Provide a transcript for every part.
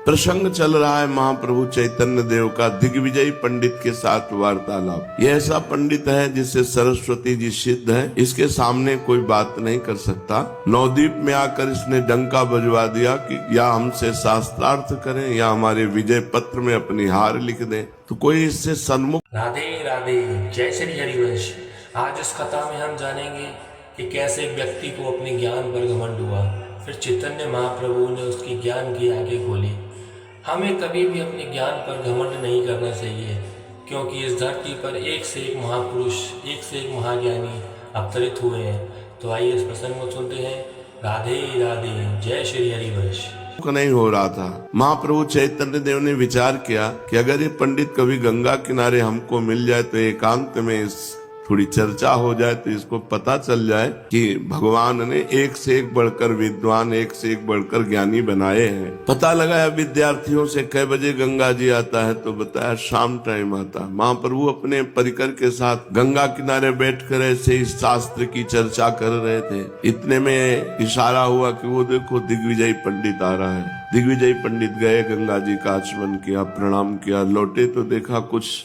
प्रसंग चल रहा है महाप्रभु चैतन्य देव का दिग्विजयी पंडित के साथ वार्तालाप। यह ऐसा पंडित है जिससे सरस्वती जी सिद्ध है, इसके सामने कोई बात नहीं कर सकता। नवद्वीप में आकर इसने डंका बजवा दिया कि या हमसे शास्त्रार्थ करें या हमारे विजय पत्र में अपनी हार लिख दें, तो कोई इससे सन्मुख। राधे राधे, जय श्री हरिवंश। आज इस कथा में हम जानेंगे कि कैसे एक व्यक्ति को अपने ज्ञान पर घमंड हुआ, फिर चैतन्य महाप्रभु ने उसकी ज्ञान की आंखें खोली। हमें कभी भी अपने ज्ञान पर घमंड नहीं करना चाहिए, क्योंकि इस धरती पर एक से एक महापुरुष, एक से एक महाज्ञानी अवतरित हुए हैं। तो आइए इस प्रसंग को सुनते हैं। राधे राधे, जय श्री हरिवंश। नहीं हो रहा था। महाप्रभु चैतन्य देव ने विचार किया कि अगर ये पंडित कभी गंगा किनारे हमको मिल जाए तो एकांत में थोड़ी चर्चा हो जाए, तो इसको पता चल जाए कि भगवान ने एक से एक बढ़कर विद्वान, एक से एक बढ़कर ज्ञानी बनाए हैं। पता लगाया विद्यार्थियों से कै बजे गंगा जी आता है, तो बताया शाम टाइम आता। महाप्रभु अपने परिकर के साथ गंगा किनारे बैठकर ऐसे इस शास्त्र की चर्चा कर रहे थे। इतने में इशारा हुआ कि वो देखो दिग्विजयी पंडित आ रहा है। दिग्विजयी पंडित गए, गंगा जी का आचमन किया, प्रणाम किया, लौटे तो देखा कुछ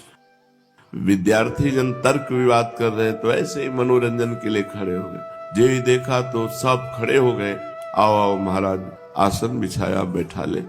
विद्यार्थी जन तर्क विवाद कर रहे, तो ऐसे ही मनोरंजन के लिए खड़े हो गए। जो ही देखा तो सब खड़े हो गए, आओ आओ महाराज, आसन बिछाया, बैठा ले।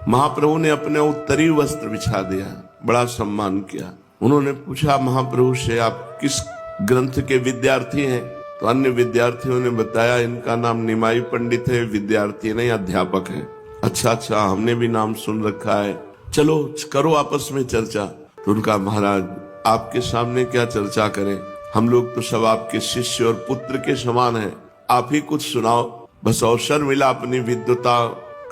महाप्रभु ने अपने उत्तरी वस्त्र बिछा दिया, बड़ा सम्मान किया। उन्होंने पूछा महाप्रभु से, आप किस ग्रंथ के विद्यार्थी हैं? तो अन्य विद्यार्थियों ने बताया इनका नाम निमाई पंडित है, विद्यार्थी नहीं अध्यापक है। अच्छा, हमने भी नाम सुन रखा है, चलो करो आपस में चर्चा। तो उनका महाराज आपके सामने क्या चर्चा करें, हम लोग तो सब आपके शिष्य और पुत्र के समान हैं, आप ही कुछ सुनाओ। बस अवसर मिला अपनी विद्वता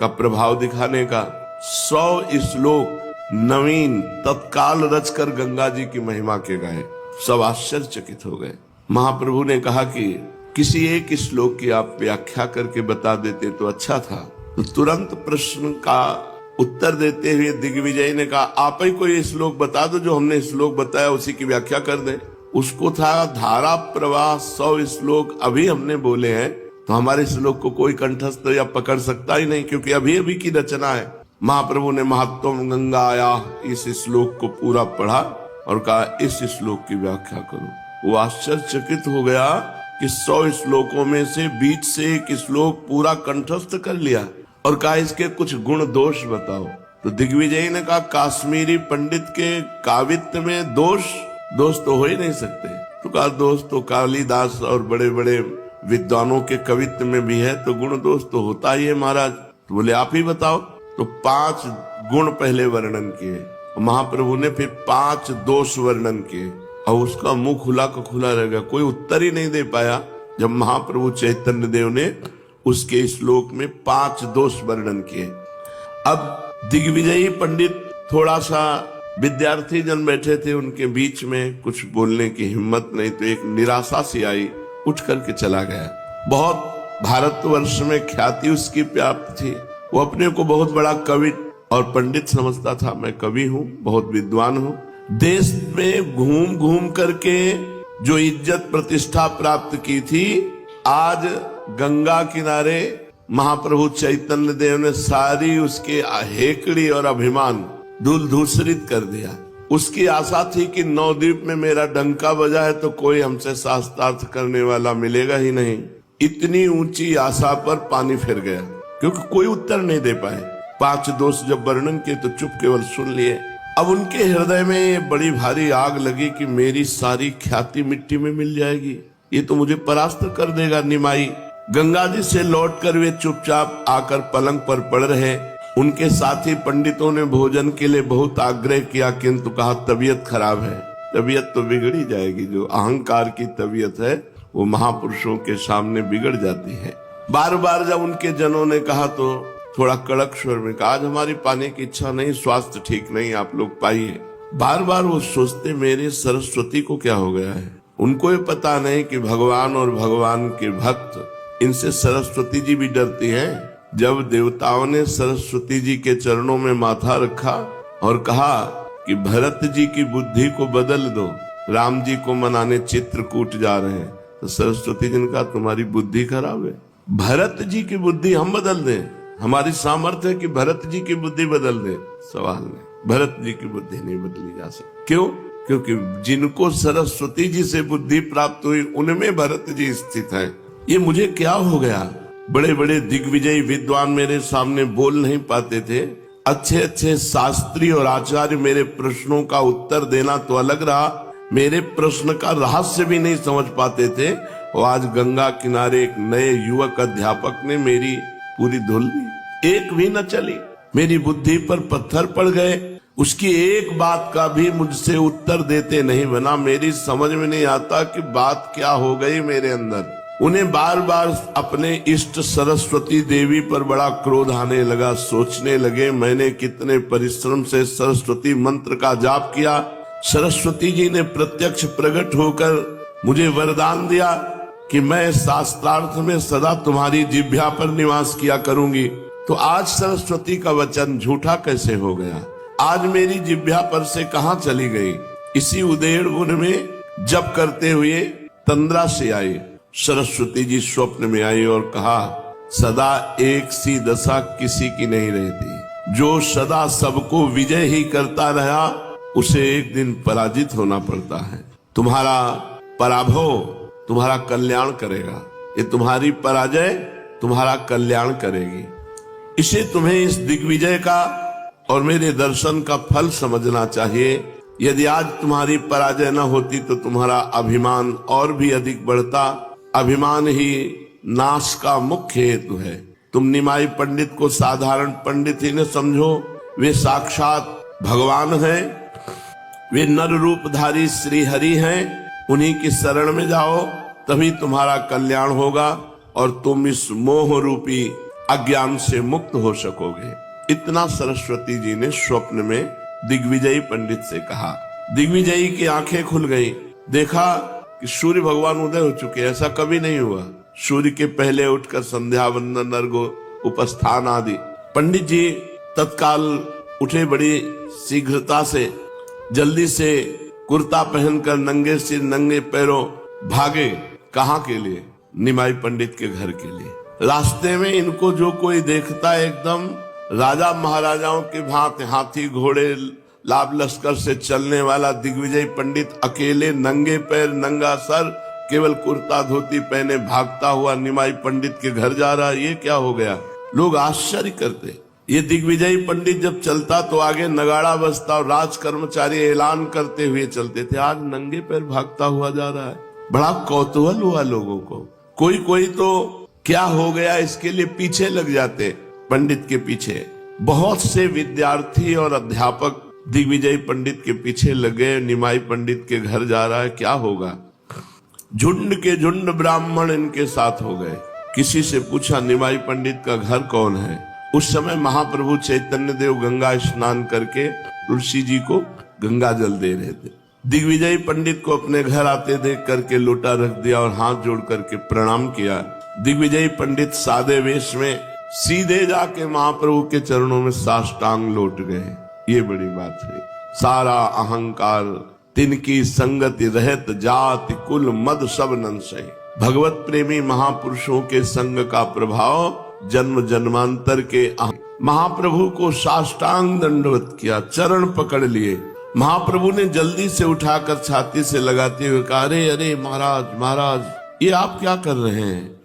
का प्रभाव दिखाने का। 100 श्लोक नवीन तत्काल रचकर गंगा जी की महिमा के गाए। सब आश्चर्यचकित हो गए। महाप्रभु ने कहा कि किसी एक श्लोक की आप व्याख्या करके बता देते तो अच्छा था। तो तुरंत प्रश्न का उत्तर देते हुए दिग्विजय ने कहा, आप ही कोई श्लोक बता दो, जो हमने श्लोक बताया उसी की व्याख्या कर दे। उसको था धारा प्रवाह 100 श्लोक अभी हमने बोले हैं, तो हमारे श्लोक को कोई कंठस्थ या पकड़ सकता ही नहीं, क्योंकि अभी अभी की रचना है। महाप्रभु ने महात्म गंगा आया इस श्लोक को पूरा पढ़ा और कहा इस श्लोक की व्याख्या करो। वो आश्चर्यचकित हो गया कि 100 श्लोकों में से बीच से एक श्लोक पूरा कंठस्थ कर लिया और कहा इसके कुछ गुण दोष बताओ। तो दिग्विजय ने कहा काश्मीरी पंडित के काव्यत्व में दोष तो हो ही नहीं सकते। तो कहा दोष तो कालिदास और बड़े बड़े विद्वानों के कवित्व में भी है, तो गुण दोष तो होता ही है महाराज। तो बोले आप ही बताओ। तो 5 गुण पहले वर्णन किए, महाप्रभु ने फिर 5 दोष वर्णन किए, और उसका मुंह खुला का खुला रह गया, कोई उत्तर ही नहीं दे पाया। जब महाप्रभु चैतन्य देव ने उसके श्लोक में 5 दोष वर्णन किए। अब दिग्विजयी पंडित, थोड़ा सा विद्यार्थी जन बैठे थे, उनके बीच में कुछ बोलने की हिम्मत नहीं, तो एक निराशा सी आई, उठ करके चला गया। बहुत भारतवर्ष में ख्याति उसकी प्राप्त थी। वो अपने को बहुत बड़ा कवि और पंडित समझता था, मैं कवि हूँ, बहुत विद्वान हूँ। देश में घूम घूम करके जो इज्जत प्रतिष्ठा प्राप्त की थी, आज गंगा किनारे महाप्रभु चैतन्य देव ने सारी उसके हेकड़ी और अभिमान धूल धूसरित कर दिया। उसकी आशा थी कि नवद्वीप में मेरा डंका बजा है तो कोई हमसे शास्त्रार्थ करने वाला मिलेगा ही नहीं। इतनी ऊंची आशा पर पानी फिर गया, क्योंकि कोई उत्तर नहीं दे पाए। 5 दोष जब वर्णन किए तो चुप केवल सुन लिए। अब उनके हृदय में ये बड़ी भारी आग लगी कि मेरी सारी ख्याति मिट्टी में मिल जाएगी, ये तो मुझे परास्त कर देगा निमाई। गंगा जी से लौटकर वे चुपचाप आकर पलंग पर पड़ रहे। उनके साथी पंडितों ने भोजन के लिए बहुत आग्रह किया, किंतु कहा तबीयत खराब है। तबीयत तो बिगड़ ही जाएगी, जो अहंकार की तबीयत है वो महापुरुषों के सामने बिगड़ जाती है। बार बार जब उनके जनों ने कहा तो थोड़ा कड़क स्वर में कहा, आज हमारी पाने की इच्छा नहीं, स्वास्थ्य ठीक नहीं, आप लोग पाइए। बार बार वो सोचते मेरे सरस्वती को क्या हो गया है। उनको ये पता नहीं कि भगवान और भगवान के भक्त, इनसे सरस्वती जी भी डरती हैं। जब देवताओं ने सरस्वती जी के चरणों में माथा रखा और कहा कि भरत जी की बुद्धि को बदल दो, राम जी को मनाने चित्रकूट जा रहे हैं, तो सरस्वती जी ने कहा तुम्हारी बुद्धि खराब है, भरत जी की बुद्धि हम बदल दें? हमारी सामर्थ्य है कि भरत जी की बुद्धि बदल दे? सवाल नहीं, भरत जी की बुद्धि नहीं बदली जा सकती। क्यों? क्योंकि जिनको सरस्वती जी से बुद्धि प्राप्त हुई उनमें भरत जी स्थित है। ये मुझे क्या हो गया? बड़े बड़े दिग्विजयी विद्वान मेरे सामने बोल नहीं पाते थे, अच्छे अच्छे शास्त्री और आचार्य मेरे प्रश्नों का उत्तर देना तो अलग रहा, मेरे प्रश्न का रहस्य भी नहीं समझ पाते थे। और आज गंगा किनारे एक नए युवक अध्यापक ने मेरी पूरी धुल दी, एक भी न चली, मेरी बुद्धि पर पत्थर पड़ गए। उसकी एक बात का भी मुझसे उत्तर देते नहीं बना। मेरी समझ में नहीं आता कि बात क्या हो गई मेरे अंदर। उन्हें बार बार अपने इष्ट सरस्वती देवी पर बड़ा क्रोध आने लगा। सोचने लगे मैंने कितने परिश्रम से सरस्वती मंत्र का जाप किया, सरस्वती जी ने प्रत्यक्ष प्रकट होकर मुझे वरदान दिया कि मैं शास्त्रार्थ में सदा तुम्हारी जिह्वा पर निवास किया करूंगी। तो आज सरस्वती का वचन झूठा कैसे हो गया? आज मेरी जिह्वा पर से कहां चली गई? इसी उदेड़ गुण में जप करते हुए तंद्रा से आई। सरस्वती जी स्वप्न में आई और कहा, सदा एक सी दशा किसी की नहीं रहती। जो सदा सबको विजय ही करता रहा उसे एक दिन पराजित होना पड़ता है। तुम्हारा पराभव तुम्हारा कल्याण करेगा, ये तुम्हारी पराजय तुम्हारा कल्याण करेगी। इसे तुम्हें इस दिग्विजय का और मेरे दर्शन का फल समझना चाहिए। यदि आज तुम्हारी पराजय न होती तो तुम्हारा अभिमान और भी अधिक बढ़ता। अभिमान ही नाश का मुख्य हेतु है। तुम निमाई पंडित को साधारण पंडित ही न समझो, वे साक्षात भगवान हैं, वे नर रूपधारी श्री हरि हैं। उन्हीं की शरण में जाओ, तभी तुम्हारा कल्याण होगा और तुम इस मोह रूपी अज्ञान से मुक्त हो सकोगे। इतना सरस्वती जी ने स्वप्न में दिग्विजयी पंडित से कहा। दिग्विजयी की आंखें खुल गई, देखा कि सूर्य भगवान उदय हो चुके। ऐसा कभी नहीं हुआ। सूर्य के पहले उठकर संध्या वंदन, अर्घ्य, उपस्थान आदि। पंडित जी तत्काल उठे, बड़ी शीघ्रता से जल्दी से कुर्ता पहनकर नंगे सिर नंगे पैरों भागे। कहाँ के लिए? निमाई पंडित के घर के लिए। रास्ते में इनको जो कोई देखता एकदम राजा महाराजाओं के भांति हाथी घोड़े लाभ लश्कर से चलने वाला दिग्विजय पंडित अकेले नंगे पैर नंगा सर केवल कुर्ता धोती पहने भागता हुआ निमाई पंडित के घर जा रहा, ये क्या हो गया? लोग आश्चर्य करते। ये दिग्विजयी पंडित जब चलता तो आगे नगाड़ा बजता और राज कर्मचारी ऐलान करते हुए चलते थे। आज नंगे पैर भागता हुआ जा रहा है। बड़ा कौतूहल हुआ लोगों को। कोई कोई तो क्या हो गया इसके लिए पीछे लग जाते पंडित के पीछे। बहुत से विद्यार्थी और अध्यापक दिग्विजय पंडित के पीछे लगे। निमाई पंडित के घर जा रहा है, क्या होगा? झुंड के झुंड ब्राह्मण इनके साथ हो गए। किसी से पूछा निमाई पंडित का घर कौन है? उस समय महाप्रभु चैतन्य देव गंगा स्नान करके तुलसी जी को गंगा जल दे रहे थे। दिग्विजय पंडित को अपने घर आते देख करके लोटा रख दिया और हाथ जोड़ करके प्रणाम किया। दिग्विजय पंडित सादे वेश में सीधे जाके महाप्रभु के चरणों में साष्टांग लौट गए। ये बड़ी बात है। सारा अहंकार तिनकी संगति रहत, जाति कुल मद सब नंसै। भगवत प्रेमी महापुरुषों के संग का प्रभाव जन्म जन्मांतर के महाप्रभु को साष्टांग दंडवत किया, चरण पकड़ लिए। महाप्रभु ने जल्दी से उठाकर छाती से लगाते हुए कहा, अरे अरे महाराज महाराज, ये आप क्या कर रहे हैं?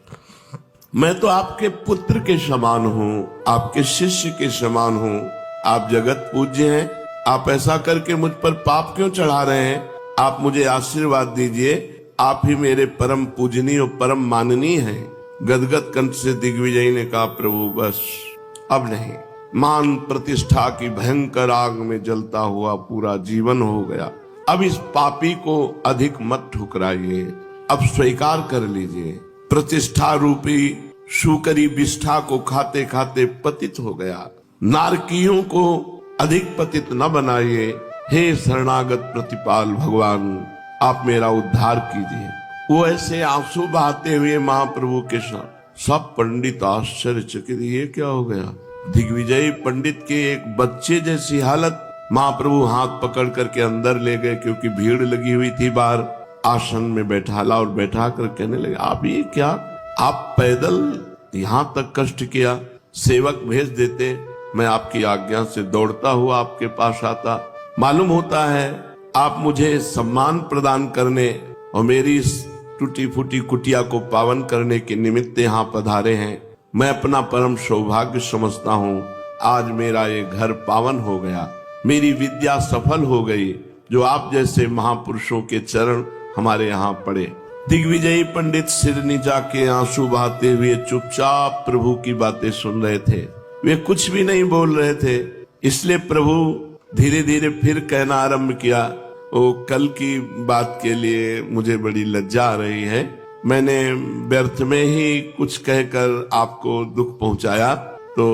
मैं तो आपके पुत्र के समान हूँ, आपके शिष्य के समान हूँ। आप जगत पूज्य हैं, आप ऐसा करके मुझ पर पाप क्यों चढ़ा रहे हैं? आप मुझे आशीर्वाद दीजिए, आप ही मेरे परम पूजनीय और परम माननीय हैं। गदगद कंठ से दिग्विजय ने कहा, प्रभु बस अब नहीं। मान प्रतिष्ठा की भयंकर आग में जलता हुआ पूरा जीवन हो गया। अब इस पापी को अधिक मत ठुकराइए, अब स्वीकार कर लीजिए। प्रतिष्ठा रूपी शुकरी विष्ठा को खाते खाते पतित हो गया। नारकियों को अधिक पतित न बनाइए। हे शरणागत प्रतिपाल भगवान, आप मेरा उद्धार कीजिए। वो ऐसे आंसू बहाते हुए महाप्रभु के साथ। सब पंडित आश्चर्यचकित, ये क्या हो गया? दिग्विजय पंडित के एक बच्चे जैसी हालत। महाप्रभु हाथ पकड़ करके अंदर ले गए, क्योंकि भीड़ लगी हुई थी बाहर। आसन में बैठाला और बैठा कर कहने लगे, आप ये क्या, आप पैदल यहाँ तक कष्ट किया, सेवक भेज देते, मैं आपकी आज्ञा से दौड़ता हुआ आपके पास आता। मालूम होता है आप मुझे सम्मान प्रदान करने और मेरी इस टूटी फूटी कुटिया को पावन करने के निमित्त यहाँ पधारे हैं। मैं अपना परम सौभाग्य समझता हूँ। आज मेरा ये घर पावन हो गया, मेरी विद्या सफल हो गई, जो आप जैसे महापुरुषों के चरण हमारे यहाँ पड़े। दिग्विजयी पंडित सिर नीचा के आंसू बहाते हुए चुपचाप प्रभु की बातें सुन रहे थे। वे कुछ भी नहीं बोल रहे थे। इसलिए प्रभु धीरे धीरे फिर कहना आरंभ किया, वो कल की बात के लिए मुझे बड़ी लज्जा आ रही है। मैंने व्यर्थ में ही कुछ कहकर आपको दुख पहुंचाया, तो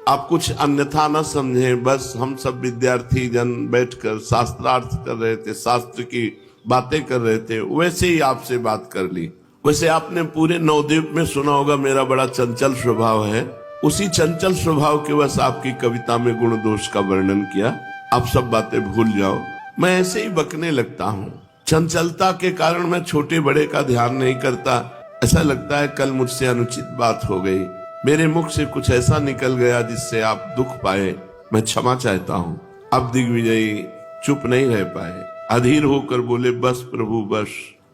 आप कुछ अन्यथा न समझें। बस हम सब विद्यार्थी जन बैठकर शास्त्रार्थ कर रहे थे, शास्त्र की बातें कर रहे थे, वैसे ही आपसे बात कर ली। वैसे आपने पूरे नवद्वीप में सुना होगा मेरा बड़ा चंचल स्वभाव है। उसी चंचल स्वभाव के वश आपकी कविता में गुण दोष का वर्णन किया। आप सब बातें भूल जाओ। मैं ऐसे ही बकने लगता हूँ। चंचलता के कारण मैं छोटे बड़े का ध्यान नहीं करता। ऐसा लगता है कल मुझसे अनुचित बात हो गई, मेरे मुख से कुछ ऐसा निकल गया जिससे आप दुख पाए। मैं क्षमा चाहता हूँ। अब दिग्विजयी चुप नहीं रह पाए, अधीर होकर बोले, बस प्रभु बस,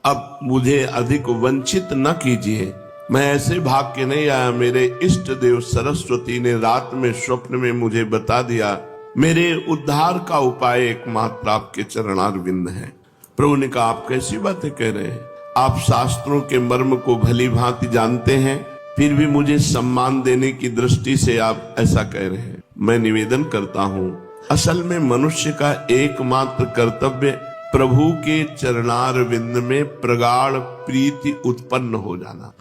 अब मुझे अधिक वंचित न कीजिए। मैं ऐसे भाग के नहीं आया। मेरे इष्ट देव सरस्वती ने रात में स्वप्न में मुझे बता दिया, मेरे उद्धार का उपाय एकमात्र आपके चरणारविंद है। प्रभु ने कहा, आप कैसी बातें कह रहे हैं? आप शास्त्रों के मर्म को भली भांति जानते हैं, फिर भी मुझे सम्मान देने की दृष्टि से आप ऐसा कह रहे हैं। मैं निवेदन करता हूँ, असल में मनुष्य का एकमात्र कर्तव्य प्रभु के चरणारविंद में प्रगाढ़ प्रीति उत्पन्न हो जाना।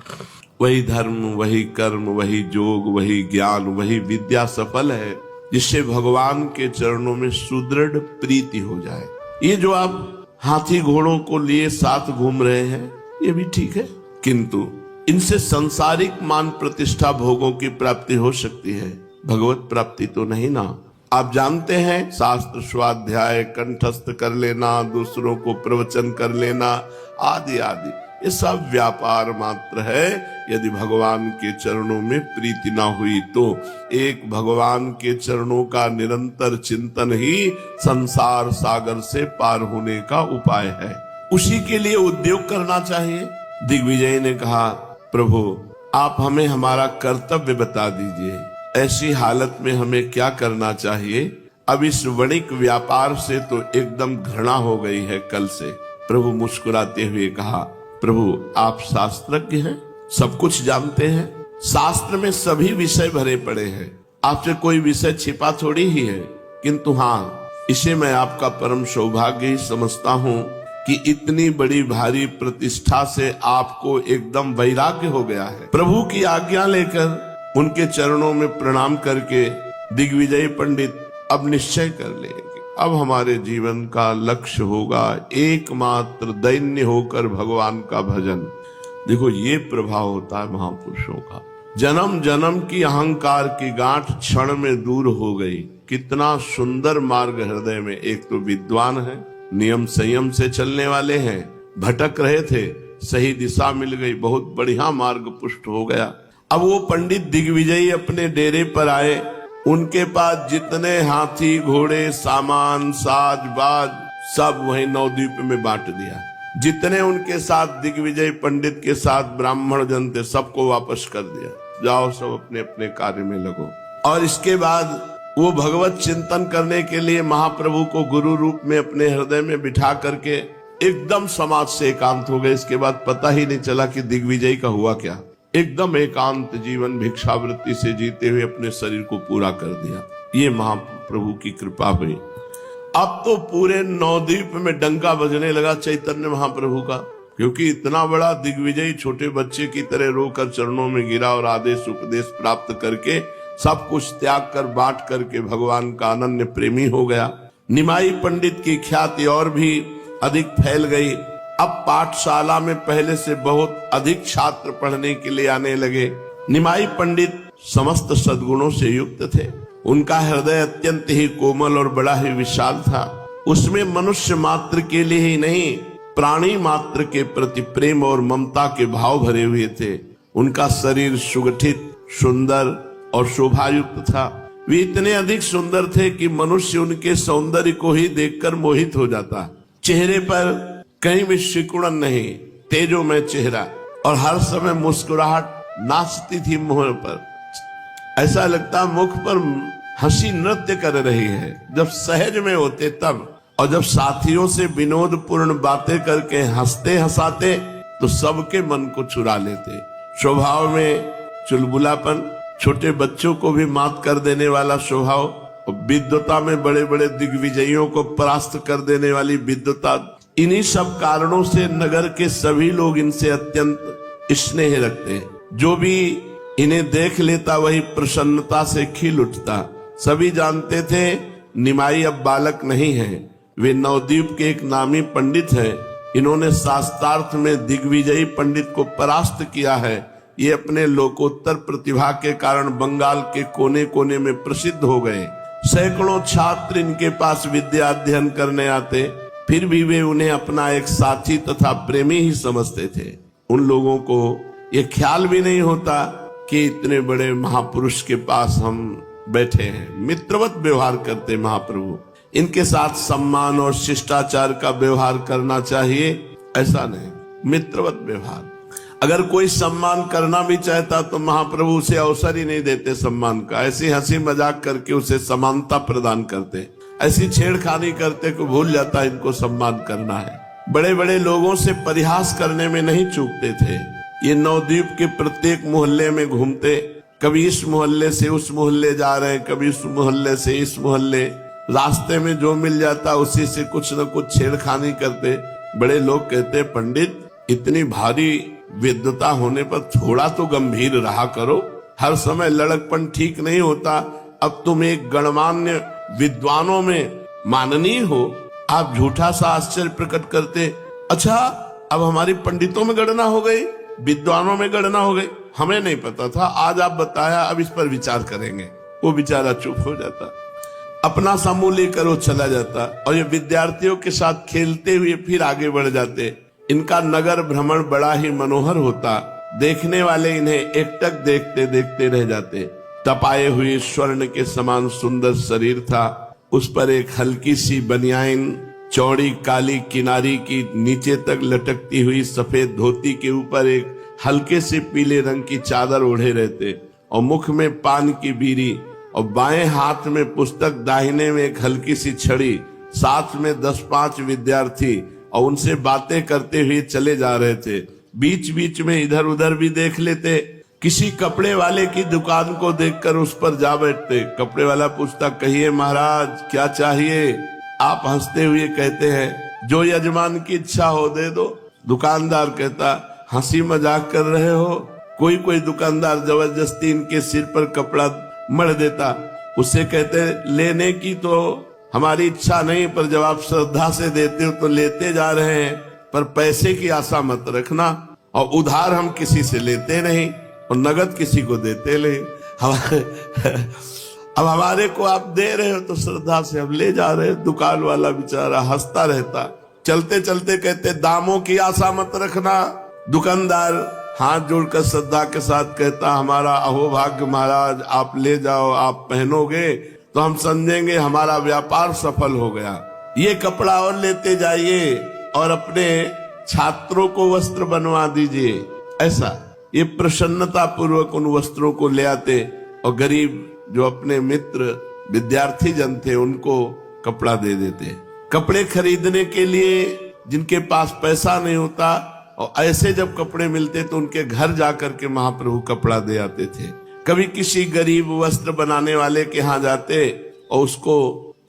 वही धर्म, वही कर्म, वही जोग, वही ज्ञान, वही विद्या सफल है जिससे भगवान के चरणों में सुदृढ़ प्रीति हो जाए। ये जो आप हाथी घोड़ों को लिए साथ घूम रहे हैं, ये भी ठीक है, किंतु इनसे सांसारिक मान प्रतिष्ठा भोगों की प्राप्ति हो सकती है, भगवत प्राप्ति तो नहीं ना। आप जानते हैं, शास्त्र स्वाध्याय कंठस्थ कर लेना, दूसरों को प्रवचन कर लेना आदि आदि, ये सब व्यापार मात्र है। यदि भगवान के चरणों में प्रीति ना हुई तो एक भगवान के चरणों का निरंतर चिंतन ही संसार सागर से पार होने का उपाय है। उसी के लिए उद्योग करना चाहिए। दिग्विजय ने कहा, प्रभु आप हमें हमारा कर्तव्य बता दीजिए, ऐसी हालत में हमें क्या करना चाहिए? अब इस वणिक व्यापार से तो एकदम घृणा हो गई है कल से। प्रभु मुस्कुराते हुए कहा, प्रभु आप शास्त्रज्ञ हैं, सब कुछ जानते हैं, शास्त्र में सभी विषय भरे पड़े हैं, आपसे कोई विषय छिपा थोड़ी ही है। किंतु हाँ, इसे मैं आपका परम सौभाग्य ही समझता हूँ कि इतनी बड़ी भारी प्रतिष्ठा से आपको एकदम वैराग्य हो गया है। प्रभु की आज्ञा लेकर उनके चरणों में प्रणाम करके दिग्विजय पंडित अब निश्चय कर लेंगे, अब हमारे जीवन का लक्ष्य होगा एकमात्र दैन्य होकर भगवान का भजन। देखो, ये प्रभाव होता है महापुरुषों का। जन्म जन्म की अहंकार की गांठ क्षण में दूर हो गई। कितना सुंदर मार्ग हृदय में। एक तो विद्वान है, नियम संयम से चलने वाले हैं, भटक रहे थे, सही दिशा मिल गई, बहुत बढ़िया मार्ग पुष्ट हो गया। अब वो पंडित दिग्विजयी अपने डेरे पर आए। उनके पास जितने हाथी घोड़े सामान साज बाज सब वही नवद्वीप में बांट दिया। जितने उनके साथ दिग्विजय पंडित के साथ ब्राह्मण जन थे सबको वापस कर दिया, जाओ सब अपने अपने कार्य में लगो। और इसके बाद वो भगवत चिंतन करने के लिए महाप्रभु को गुरु रूप में अपने हृदय में बिठा करके एकदम समाज से एकांत हो गए। इसके बाद पता ही नहीं चला कि दिग्विजय का हुआ क्या। एकदम एकांत जीवन भिक्षावृत्ति से जीते हुए अपने शरीर को पूरा कर दिया। ये महाप्रभु की कृपा हुई। अब तो पूरे नवद्वीप में डंका बजने लगा चैतन्य महाप्रभु का, क्योंकि इतना बड़ा दिग्विजय छोटे बच्चे की तरह रोकर चरणों में गिरा और आदेश उपदेश प्राप्त करके सब कुछ त्याग कर बांट करके भगवान का अनन्य प्रेमी हो गया। निमाई पंडित की ख्याति और भी अधिक फैल गई। अब पाठशाला में पहले से बहुत अधिक छात्र पढ़ने के लिए आने लगे। निमाई पंडित समस्त सद्गुणों से युक्त थे। उनका हृदय अत्यंत ही कोमल और बड़ा ही विशाल था। उसमें मनुष्य मात्र के लिए ही नहीं, प्राणी मात्र के प्रति प्रेम और ममता के भाव भरे हुए थे। उनका शरीर सुगठित, सुंदर, और शोभायुक्त था। वे इतने अधिक सुंदर थे कि मनुष्य उनके सौंदर्य को ही देखकर मोहित हो जाता। चेहरे पर कहीं भी सिकुड़न नहीं, तेजोमय चेहरा, और हर समय मुस्कुराहट नाचती थी मुंह पर। ऐसा लगता मुख पर हंसी नृत्य कर रही है जब सहज में होते तब, और जब साथियों से विनोदपूर्ण बातें करके हंसते हंसाते तो सबके मन को चुरा लेते। स्वभाव में चुलबुलापन, छोटे बच्चों को भी मात कर देने वाला स्वभाव, और विद्वता में बड़े बड़े दिग्विजयों को परास्त कर देने वाली विद्वता, इन्हीं सब कारणों से नगर के सभी लोग इनसे अत्यंत स्नेह रखते। जो भी इन्हें देख लेता वही प्रसन्नता से खिल उठता। सभी जानते थे निमाई अब बालक नहीं है, वे नवद्वीप के एक नामी पंडित हैं। इन्होंने शास्त्रार्थ में दिग्विजयी पंडित को परास्त किया है। ये अपने लोकोत्तर प्रतिभा के कारण बंगाल के कोने कोने में प्रसिद्ध हो गए। सैकड़ों छात्र इनके पास विद्या अध्ययन करने आते, फिर भी वे उन्हें अपना एक साथी तथा प्रेमी ही समझते थे। उन लोगों को ये ख्याल भी नहीं होता कि इतने बड़े महापुरुष के पास हम बैठे हैं। मित्रवत व्यवहार करते महाप्रभु। इनके साथ सम्मान और शिष्टाचार का व्यवहार करना चाहिए, ऐसा नहीं, मित्रवत व्यवहार। अगर कोई सम्मान करना भी चाहता तो महाप्रभु उसे अवसर ही नहीं देते सम्मान का। ऐसी हंसी मजाक करके उसे समानता प्रदान करते, ऐसी छेड़खानी करते को भूल जाता इनको सम्मान करना है। बड़े बड़े लोगों से परिहास करने में नहीं चूकते थे। ये नवद्वीप के प्रत्येक मोहल्ले में घूमते, कभी इस मोहल्ले से उस मोहल्ले जा रहे, कभी उस मोहल्ले से इस मोहल्ले, रास्ते में जो मिल जाता उसी से कुछ न कुछ छेड़खानी करते। बड़े लोग कहते, पंडित इतनी भारी विद्वता होने पर थोड़ा तो गंभीर रहा करो, हर समय लड़कपन ठीक नहीं होता। अब तुम एक गणमान्य विद्वानों में माननीय हो, आप झूठा सा आश्चर्य प्रकट करते। अच्छा, अब हमारी पंडितों में गणना हो गई, विद्वानों में गणना हो गई, हमें नहीं पता था, आज आप बताया, अब इस पर विचार करेंगे। वो बेचारा चुप हो जाता, अपना समूह लेकर वो चला जाता, और ये विद्यार्थियों के साथ खेलते हुए फिर आगे बढ़ जाते। इनका नगर भ्रमण बड़ा ही मनोहर होता। देखने वाले इन्हें एकटक देखते देखते रह जाते। तपाए हुए स्वर्ण के समान सुंदर शरीर था, उस पर एक हल्की सी बनियान, चौड़ी काली किनारी की नीचे तक लटकती हुई सफेद धोती के ऊपर एक हल्के से पीले रंग की चादर ओढ़े रहते, और मुख में पान की बीड़ी, और बाएं हाथ में पुस्तक, दाहिने में एक हल्की सी छड़ी। साथ में 10-5 विद्यार्थी, और उनसे बातें करते हुए चले जा रहे थे। बीच बीच में इधर उधर भी देख लेते। किसी कपड़े वाले की दुकान को देखकर उस पर जा बैठते। कपड़े वाला पूछता, कहिए महाराज क्या चाहिए? आप हंसते हुए कहते हैं, जो यजमान की इच्छा हो दे दो। दुकानदार कहता, हंसी मजाक कर रहे हो? कोई कोई दुकानदार जबरदस्ती इनके सिर पर कपड़ा मढ़ देता। उससे कहते, लेने की तो हमारी इच्छा नहीं, पर जब आप श्रद्धा से देते हो तो लेते जा रहे हैं, पर पैसे की आशा मत रखना, और उधार हम किसी से लेते नहीं और नगद किसी को देते नहीं। अब हमारे को आप दे रहे हो तो श्रद्धा से हम ले जा रहे हैं। दुकान वाला बेचारा हंसता रहता। चलते चलते कहते, दामों की आशा मत रखना। दुकानदार हाथ जोड़कर श्रद्धा के साथ कहता, हमारा अहोभाग्य महाराज, आप ले जाओ, आप पहनोगे तो हम समझेंगे हमारा व्यापार सफल हो गया। ये कपड़ा और लेते जाइए और अपने छात्रों को वस्त्र बनवा दीजिए। ऐसा ये प्रसन्नता पूर्वक उन वस्त्रों को ले आते, और गरीब जो अपने मित्र विद्यार्थी जन थे उनको कपड़ा दे देते। कपड़े खरीदने के लिए जिनके पास पैसा नहीं होता, और ऐसे जब कपड़े मिलते तो उनके घर जाकर के महाप्रभु कपड़ा दे आते थे। कभी किसी गरीब वस्त्र बनाने वाले के यहाँ जाते और उसको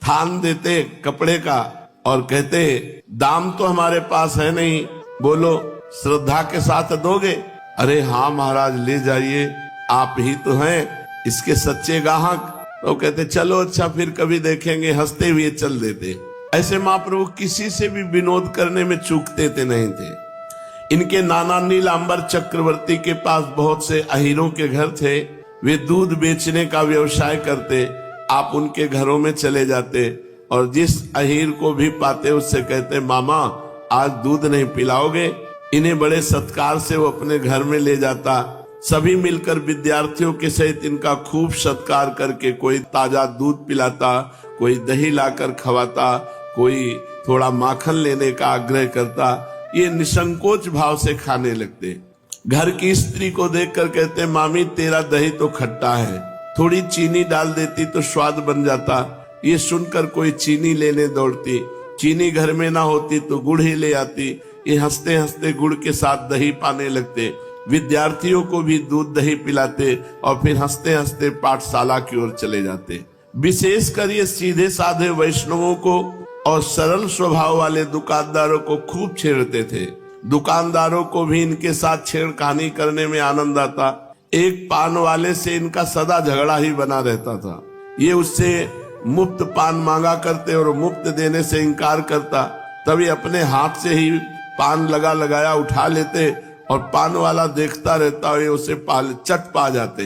थान देते कपड़े का, और कहते, दाम तो हमारे पास है नहीं, बोलो श्रद्धा के साथ दोगे? अरे हाँ महाराज, ले जाइए, आप ही तो हैं इसके सच्चे ग्राहक। तो कहते, चलो अच्छा, फिर कभी देखेंगे, हंसते हुए चल देते। ऐसे महाप्रभु किसी से भी विनोद करने में चूकते थे नहीं थे। इनके नाना नीलांबर चक्रवर्ती के पास बहुत से अहीरों के घर थे। वे दूध बेचने का व्यवसाय करते। आप उनके घरों में चले जाते और जिस अहीर को भी पाते उससे कहते, मामा आज दूध नहीं पिलाओगे? इन्हें बड़े सत्कार से वो अपने घर में ले जाता। सभी मिलकर विद्यार्थियों के सहित इनका खूब सत्कार करके कोई ताजा दूध पिलाता, कोई दही लाकर खवाता, कोई थोड़ा माखन लेने का आग्रह करता। ये निसंकोच भाव से खाने लगते। घर की स्त्री को देखकर कहते, मामी तेरा दही तो खट्टा है, थोड़ी चीनी डाल देती तो स्वाद बन जाता। ये सुनकर कोई चीनी लेने दौड़ती, चीनी घर में ना होती तो गुड़ ही ले आती। ये हंसते हंसते गुड़ के साथ दही पाने लगते। विद्यार्थियों को भी दूध दही पिलाते और फिर हंसते हंसते पाठशाला की ओर चले जाते। विशेषकर ये सीधे साधे वैष्णवों को और सरल स्वभाव वाले दुकानदारों को खूब छेड़ते थे। दुकानदारों को भी इनके साथ छेड़खानी करने में आनंद आता। एक पान वाले से इनका सदा झगड़ा ही बना रहता था। ये उससे मुफ्त पान मांगा करते और मुफ्त देने से इनकार करता। तभी अपने हाथ से ही पान लगाया उठा लेते और पान वाला देखता रहता और ये उसे चट पा जाते।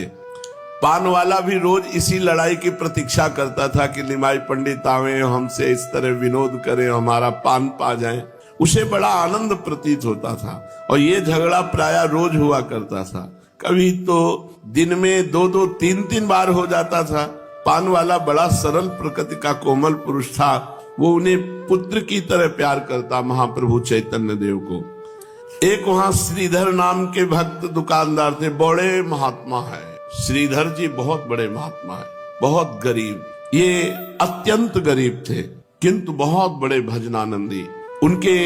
पान वाला भी रोज इसी लड़ाई की प्रतीक्षा करता था कि निमाई पंडित आवे, हमसे इस तरह विनोद करें, हमारा पान पा जाए। उसे बड़ा आनंद प्रतीत होता था और ये झगड़ा प्रायः रोज हुआ करता था। कभी तो दिन में 2-2, 3-3 बार हो जाता था। पान वाला बड़ा सरल प्रकृति का कोमल पुरुष था। वो उन्हें पुत्र की तरह प्यार करता, महाप्रभु चैतन्य देव को। एक वहां श्रीधर नाम के भक्त दुकानदार थे, बड़े महात्मा है। श्रीधर जी बहुत बड़े महात्मा है, बहुत गरीब, ये अत्यंत गरीब थे किंतु बहुत बड़े भजनानंदी। उनके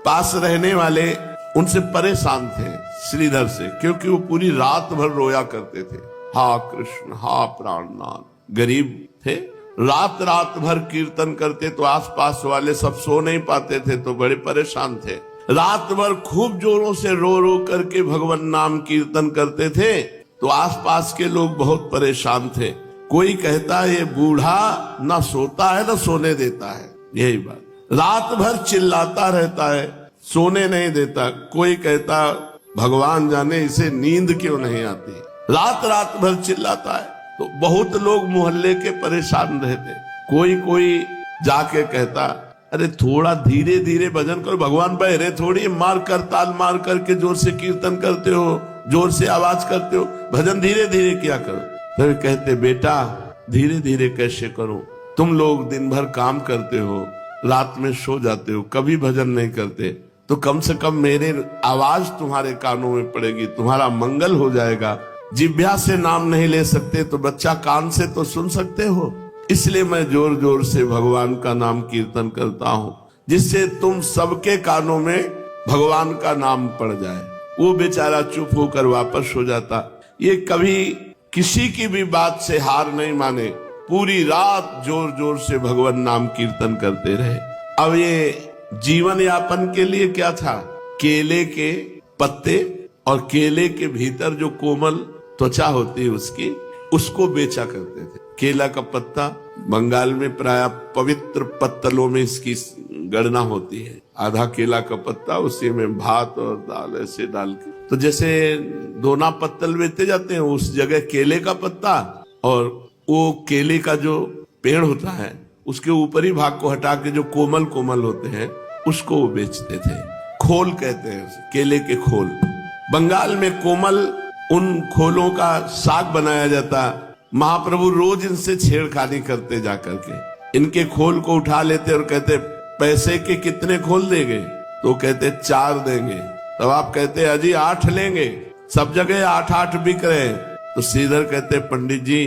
पास रहने वाले उनसे परेशान थे श्रीधर से, क्योंकि वो पूरी रात भर रोया करते थे, हा कृष्ण हा प्राणनाथ। गरीब थे, रात रात भर कीर्तन करते तो आसपास वाले सब सो नहीं पाते थे, तो बड़े परेशान थे। रात भर खूब जोरों से रो रो करके भगवान नाम कीर्तन करते थे, तो आसपास के लोग बहुत परेशान थे। कोई कहता है ये बूढ़ा ना सोता है ना सोने देता है, यही बात। रात भर चिल्लाता रहता है, सोने नहीं देता। कोई कहता भगवान जाने इसे नींद क्यों नहीं आती, रात रात भर चिल्लाता है। तो बहुत लोग मोहल्ले के परेशान रहते। कोई जाके कहता अरे थोड़ा धीरे धीरे भजन करो, भगवान बहरे थोड़ी, मार कर ताल मार करके जोर से कीर्तन करते हो, जोर से आवाज करते हो, भजन धीरे धीरे क्या करो। तभी कहते बेटा धीरे धीरे कैसे करो, तुम लोग दिन भर काम करते हो, रात में सो जाते हो, कभी भजन नहीं करते, तो कम से कम मेरे आवाज तुम्हारे कानों में पड़ेगी, तुम्हारा मंगल हो जाएगा। जिह्वा से नाम नहीं ले सकते तो बच्चा कान से तो सुन सकते हो। इसलिए मैं जोर जोर से भगवान का नाम कीर्तन करता हूँ, जिससे तुम सबके कानों में भगवान का नाम पड़ जाए। वो बेचारा चुप होकर वापस हो जाता। ये कभी किसी की भी बात से हार नहीं माने, पूरी रात जोर जोर से भगवान नाम कीर्तन करते रहे। अब ये जीवन यापन के लिए क्या था, केले के पत्ते और केले के भीतर जो कोमल त्वचा होती है उसकी, उसको बेचा करते थे। केला का पत्ता बंगाल में प्राय पवित्र पत्तलों में इसकी गणना होती है। आधा केला का पत्ता, उसी में भात और दाल ऐसे डाल के, तो जैसे दोना पत्तल बेचे जाते हैं उस जगह केले का पत्ता, और वो केले का जो पेड़ होता है उसके ऊपरी भाग को हटा के जो कोमल कोमल होते हैं उसको वो बेचते थे। खोल कहते हैं उसे, केले के खोल। बंगाल में कोमल उन खोलों का साग बनाया जाता। महाप्रभु रोज इनसे छेड़खानी करते जाकर के, इनके खोल को उठा लेते और कहते पैसे के कितने खोल देंगे, तो कहते 4 देंगे। तब आप कहते अजी 8 लेंगे, सब जगह 8-8 बिक रहे हैं। तो श्रीधर कहते पंडित जी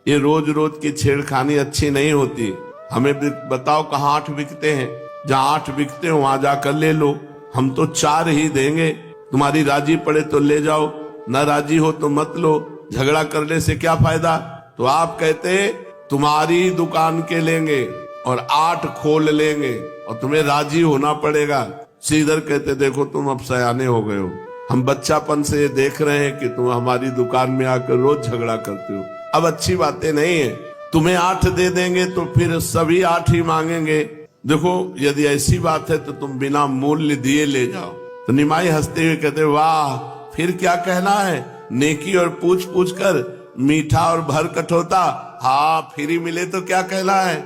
ये रोज रोज की छेड़खानी अच्छी नहीं होती, हमें बताओ कहाँ 8 बिकते हैं, जहाँ 8 बिकते हो वहां जाकर ले लो, हम तो 4 ही देंगे, तुम्हारी राजी पड़े तो ले जाओ, न राजी हो तो मत लो, झगड़ा करने से क्या फायदा। तो आप कहते तुम्हारी दुकान के लेंगे और 8 खोल लेंगे और तुम्हें राजी होना पड़ेगा। श्रीधर कहते देखो तुम अब सयाने हो गए हो, हम बच्चापन से ये देख रहे हैं कि तुम हमारी दुकान में आकर रोज झगड़ा करते हो, अब अच्छी बातें नहीं है, तुम्हें 8 दे देंगे तो फिर सभी 8 ही मांगेंगे। देखो यदि ऐसी बात है तो तुम बिना मूल्य दिए ले जाओ। तो निमाई हंसते हुए कहते वाह फिर क्या कहना है, नेकी और पूछ पूछ कर मीठा और भर कठोता, हाँ फ्री मिले तो क्या कहना है।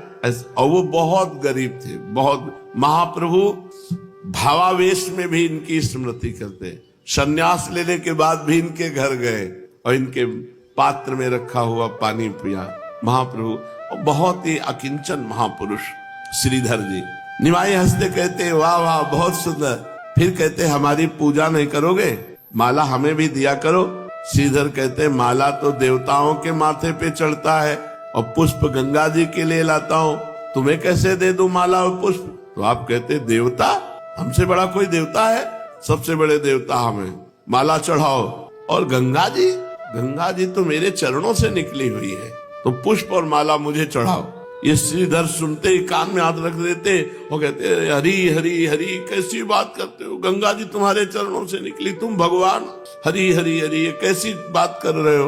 और वो बहुत गरीब थे, बहुत। महाप्रभु भावावेश में भी इनकी स्मृति करते, सन्यास लेने के बाद भी इनके घर गए और इनके पात्र में रखा हुआ पानी पिया। महाप्रभु बहुत ही अकिंचन महापुरुष श्रीधर जी। निमाई हंसते कहते वाह वाह बहुत सुंदर। फिर कहते हमारी पूजा नहीं करोगे, माला हमें भी दिया करो। श्रीधर कहते माला तो देवताओं के माथे पे चढ़ता है और पुष्प गंगा जी के लिए लाता हूँ, तुम्हें कैसे दे दूं माला और पुष्प। तो आप कहते देवता, हमसे बड़ा कोई देवता है? सबसे बड़े देवता हमें, माला चढ़ाओ। और गंगा जी तो मेरे चरणों से निकली हुई है, तो पुष्प और माला मुझे चढ़ाओ। ये श्रीधर सुनते ही कान में हाथ रख देते और कहते हरी हरी हरी, कैसी बात करते हो, गंगा जी तुम्हारे चरणों से निकली, तुम भगवान, हरी हरी हरी, ये कैसी बात कर रहे हो?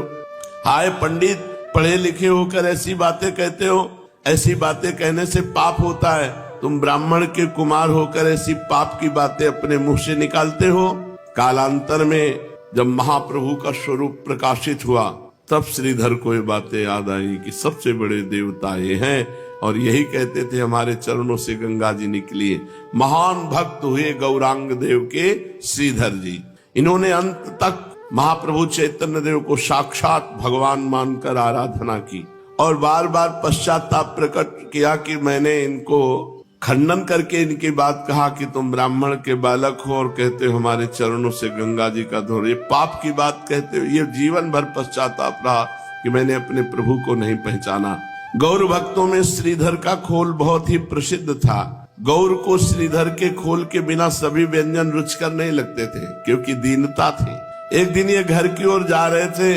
हाय पंडित, पढ़े लिखे होकर ऐसी बातें कहते हो, ऐसी बातें कहने से पाप होता है। तुम ब्राह्मण के कुमार होकर ऐसी पाप की बातें अपने मुंह से निकालते हो। कालांतर में जब महाप्रभु का स्वरूप प्रकाशित हुआ तब श्रीधर को ये बातें याद आई कि सबसे बड़े देवता ये हैं और यही कहते थे हमारे चरणों से गंगा जी निकली है। महान भक्त हुए गौरांग देव के श्रीधर जी। इन्होंने अंत तक महाप्रभु चैतन्य देव को साक्षात भगवान मानकर आराधना की और बार बार पश्चाताप प्रकट किया कि मैंने इनको खंडन करके इनकी बात कहा कि तुम ब्राह्मण के बालक हो और कहते हो हमारे चरणों से गंगा जी का धोर, ये पाप की बात कहते हो। ये जीवन भर पश्चाताप रहा कि मैंने अपने प्रभु को नहीं पहचाना। गौर भक्तों में श्रीधर का खोल बहुत ही प्रसिद्ध था। गौर को श्रीधर के खोल के बिना सभी व्यंजन रुचिकर नहीं लगते थे क्योंकि दीनता थी। एक दिन ये घर की ओर जा रहे थे,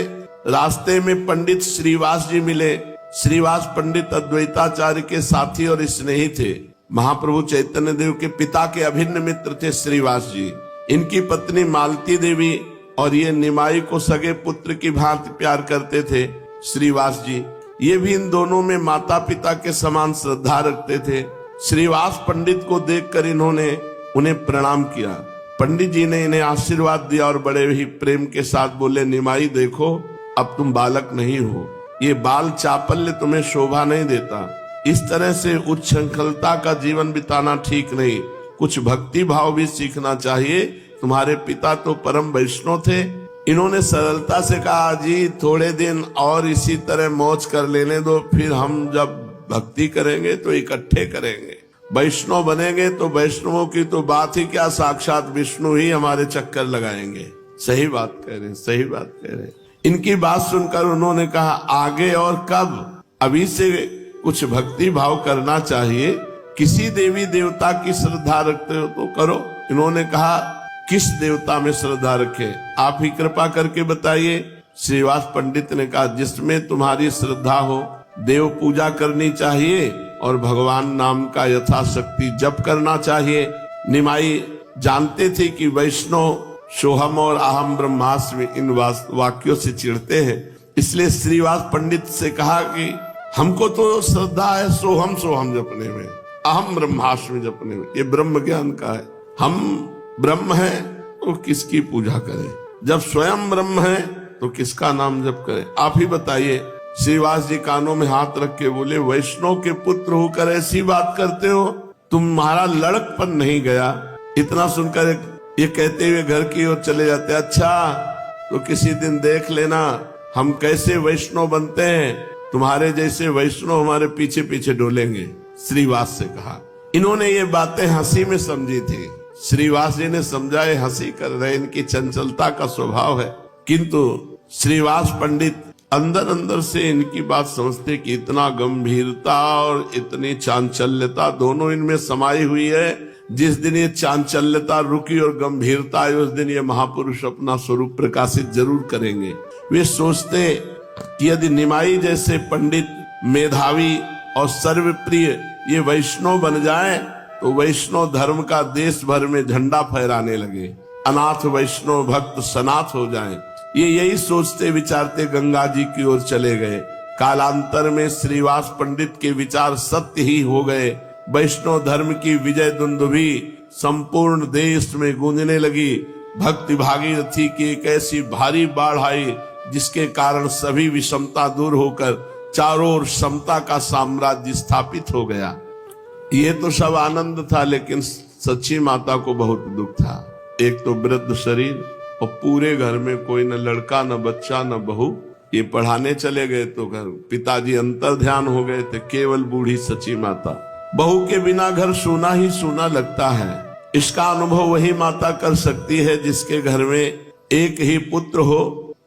रास्ते में पंडित श्रीवास जी मिले। श्रीवास पंडित अद्वैताचार्य के साथी और स्नेही थे। महाप्रभु चैतन्य देव के पिता के अभिन्न मित्र थे श्रीवास जी। इनकी पत्नी मालती देवी और ये निमाई को सगे पुत्र की भांति प्यार करते थे। श्रीवास जी ये भी इन दोनों में माता पिता के समान श्रद्धा रखते थे। श्रीवास पंडित को देखकर इन्होंने उन्हें प्रणाम किया। पंडित जी ने इन्हें आशीर्वाद दिया और बड़े ही प्रेम के साथ बोले, निमाई देखो, अब तुम बालक नहीं हो, ये बाल चापल्य तुम्हें शोभा नहीं देता। इस तरह से उच्छृंखलता का जीवन बिताना ठीक नहीं, कुछ भक्ति भाव भी सीखना चाहिए। तुम्हारे पिता तो परम वैष्णव थे। इन्होंने सरलता से कहा, जी थोड़े दिन और इसी तरह मौज कर लेने दो, फिर हम जब भक्ति करेंगे तो इकट्ठे करेंगे। वैष्णव बनेंगे तो वैष्णवों की तो बात ही क्या, साक्षात विष्णु ही हमारे चक्कर लगाएंगे। सही बात कह रहे, सही बात कह रहे। इनकी बात सुनकर उन्होंने कहा, आगे और कब, अभी से कुछ भक्ति भाव करना चाहिए। किसी देवी देवता की श्रद्धा रखते हो तो करो। इन्होंने कहा, किस देवता में श्रद्धा रखे, आप ही कृपा करके बताइए। श्रीवास पंडित ने कहा, जिसमें तुम्हारी श्रद्धा हो। देव पूजा करनी चाहिए और भगवान नाम का यथाशक्ति जप करना चाहिए। निमाई जानते थे कि वैष्णव सोहम और अहम ब्रह्मास्मि इन वाक्यों से चिढ़ते हैं, इसलिए श्रीवास पंडित से कहा कि हमको तो श्रद्धा है सोहम सोहम जपने में, अहम ब्रह्मास्मि जपने में, ये ब्रह्म ज्ञान का है। हम ब्रह्म हैं तो किसकी पूजा करें, जब स्वयं ब्रह्म है तो किसका नाम जप करें, आप ही बताइए। श्रीवास जी कानों में हाथ रख के बोले, वैष्णव के पुत्र होकर ऐसी बात करते हो, तुम्हारा लड़कपन नहीं गया। इतना सुनकर ये कहते हुए घर की ओर चले जाते। अच्छा तो किसी दिन देख लेना हम कैसे वैष्णव बनते हैं, तुम्हारे जैसे वैष्णव हमारे पीछे पीछे डोलेंगे। श्रीवास से कहा। इन्होंने ये बातें हंसी में समझी थी। श्रीवास जी ने समझा ये हंसी कर रहे, इनकी चंचलता का स्वभाव है। किंतु श्रीवास पंडित अंदर अंदर से इनकी बात समझते कि इतना गंभीरता और इतनी चांचल्यता दोनों इनमें समाई हुई है। जिस दिन ये चांचल्यता रुकी और गंभीरता आई, उस दिन ये महापुरुष अपना स्वरूप प्रकाशित जरूर करेंगे। वे सोचते कि यदि निमाई जैसे पंडित, मेधावी और सर्वप्रिय ये वैष्णव बन जाए तो वैष्णव धर्म का देश भर में झंडा फहराने लगे, अनाथ वैष्णव भक्त सनाथ हो जाएं। ये यही सोचते विचारते गंगा जी की ओर चले गए। कालांतर में श्रीवास पंडित के विचार सत्य ही हो गए। वैष्णव धर्म की विजय दुंदुभी संपूर्ण देश में गूंजने लगी। भक्ति भागीरथी की एक ऐसी भारी बाढ़ आई जिसके कारण सभी विषमता दूर होकर चारों ओर समता का साम्राज्य स्थापित हो गया। ये तो सब आनंद था, लेकिन सच्ची माता को बहुत दुख था। एक तो वृद्ध शरीर, और पूरे घर में कोई न लड़का न बच्चा न बहू। ये पढ़ाने चले गए तो घर पिताजी अंतर ध्यान हो गए थे, केवल बूढ़ी सची माता। बहू के बिना घर सूना ही सूना लगता है। इसका अनुभव वही माता कर सकती है जिसके घर में एक ही पुत्र हो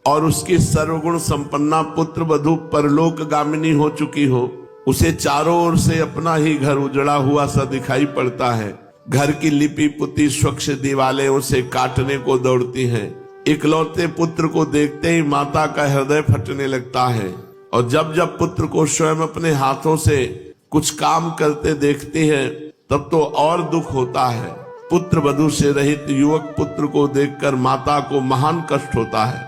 और उसकी सर्वगुण संपन्ना पुत्र वधू परलोक गामिनी हो चुकी हो। उसे चारों ओर से अपना ही घर उजड़ा हुआ सा दिखाई पड़ता है। घर की लिपि पुती स्वच्छ दीवारें उसे काटने को दौड़ती हैं। इकलौते पुत्र को देखते ही माता का हृदय फटने लगता है और जब जब पुत्र को स्वयं अपने हाथों से कुछ काम करते देखती है तब तो और दुख होता है। पुत्र वधू से रहित युवक पुत्र को देखकर माता को महान कष्ट होता है।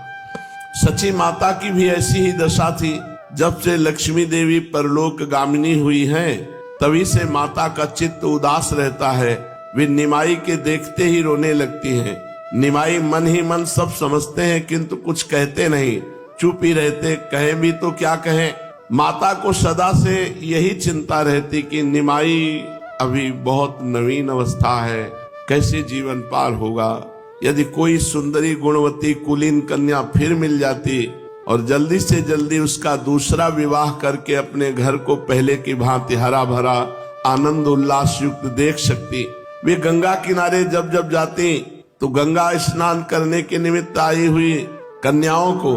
सची माता की भी ऐसी ही दशा थी। जब से लक्ष्मी देवी परलोक गामिनी हुई हैं, तभी से माता का चित्त उदास रहता है। वे निमाई के देखते ही रोने लगती हैं। निमाई मन ही मन सब समझते हैं किंतु कुछ कहते नहीं, चुप ही रहते। कहें भी तो क्या कहें। माता को सदा से यही चिंता रहती कि निमाई अभी बहुत नवीन अवस्था है, कैसे जीवन पार होगा। यदि कोई सुंदरी गुणवती कुलीन कन्या फिर मिल जाती और जल्दी से जल्दी उसका दूसरा विवाह करके अपने घर को पहले की भांति हरा भरा आनंद उल्लास युक्त देख सकती। वे गंगा किनारे जब जब जाती तो गंगा स्नान करने के निमित्त आई हुई कन्याओं को